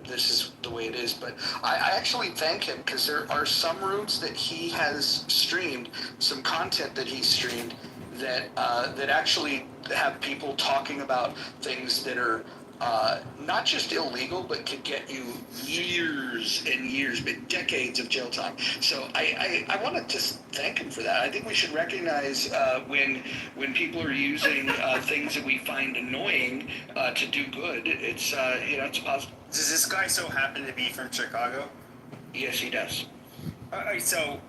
this is the way it is. But I actually thank him, because there are some rooms that he has streamed, some content that he streamed that actually have people talking about things that are not just illegal, but could get you years and years, but decades of jail time. So I want to just thank him for that. I think we should recognize when people are using things that we find annoying to do good. It's it's positive. Does this guy so happen to be from Chicago? Yes, he does. So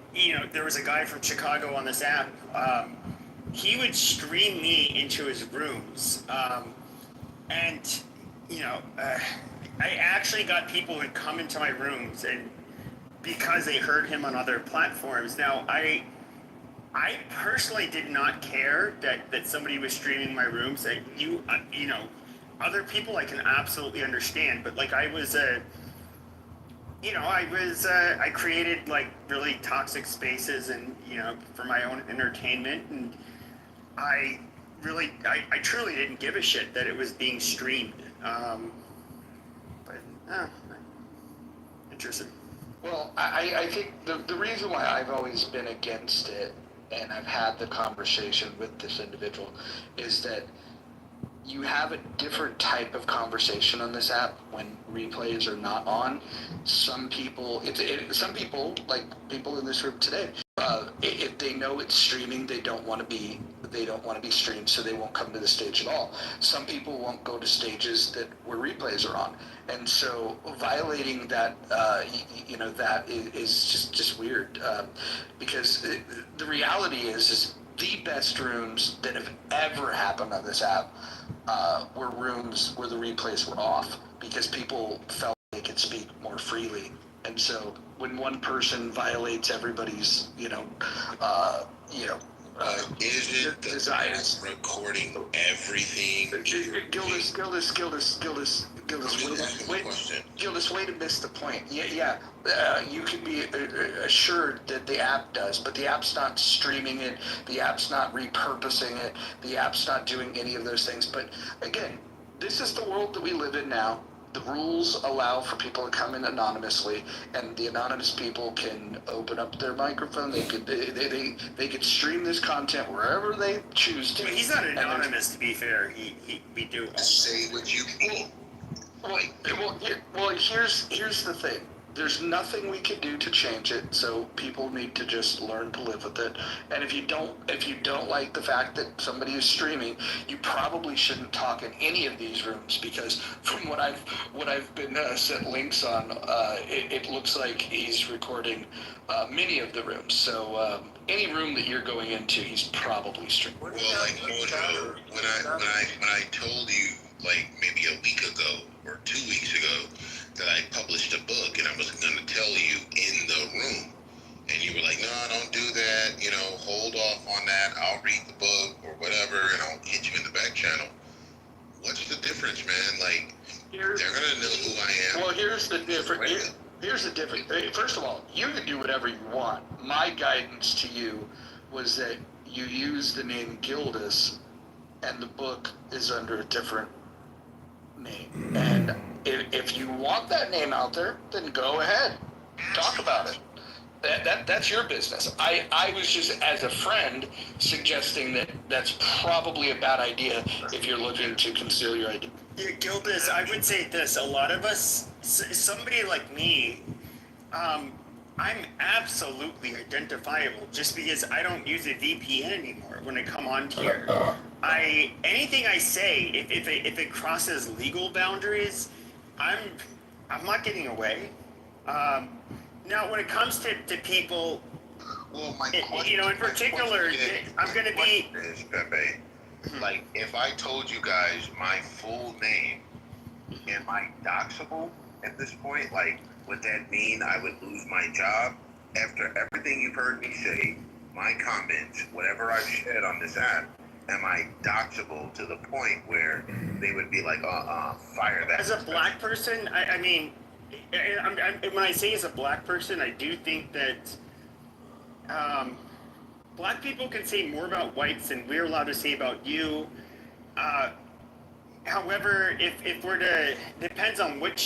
there was a guy from Chicago on this app. He would stream me into his rooms, and I actually got people who'd come into my rooms, and because they heard him on other platforms. Now, I personally did not care that somebody was streaming my rooms. That other people I can absolutely understand, but like I created like really toxic spaces, and for my own entertainment, and I truly didn't give a shit that it was being streamed. Interesting. Well, I think the reason why I've always been against it, and I've had the conversation with this individual, is that you have a different type of conversation on this app when replays are not on. Some people, like people in this room today, if they know it's streaming, they don't want to be streamed, so they won't come to the stage at all. Some people won't go to stages where replays are on, and so violating that, that is just weird, because the reality is the best rooms that have ever happened on this app were rooms where the replays were off, because people felt they could speak more freely. And so when one person violates everybody's, is it the desires, recording everything? Gildas, way to miss the point. Yeah. You can be assured that the app does, but the app's not streaming it. The app's not repurposing it. The app's not doing any of those things. But again, this is the world that we live in now. The rules allow for people to come in anonymously, and the anonymous people can open up their microphone. They could stream this content wherever they choose to. But he's not anonymous, to be fair. We do say what you mean. Well, here's the thing. There's nothing we can do to change it, so people need to just learn to live with it. And if you don't like the fact that somebody is streaming, you probably shouldn't talk in any of these rooms, because from what I've been sent links on, it looks like he's recording many of the rooms. So any room that you're going into, he's probably streaming. Well, like Mojo, when I told you like maybe a week ago or 2 weeks ago that I published a book and I was going to tell you in the room, and you were like, no, don't do that, hold off on that, I'll read the book or whatever, and I'll hit you in the back channel. What's the difference, man? Like, they're going to know who I am. Well, here's the difference. Here's the difference. First of all, you can do whatever you want. My guidance to you was that you use the name Gildas, and the book is under a different name. And if you want that name out there, then go ahead, talk about it. That's your business. I was just, as a friend, suggesting that that's probably a bad idea if you're looking to conceal your identity. Yeah, Gildas, I would say this. A lot of us, somebody like me, I'm absolutely identifiable just because I don't use a VPN anymore when I come on here. Anything I say, if it crosses legal boundaries, I'm not getting away. Now, when it comes to people, well, my in particular, I'm going to be. Is, Pepe, like, if I told you guys my full name, am I doxable at this point? Like, would that mean I would lose my job? After everything you've heard me say, my comments, whatever I've shared on this app, am I doxable to the point where they would be like, fire that? As a black person, I mean, when I say as a black person, I do think that black people can say more about whites than we're allowed to say about you. However, if we're to, depends on which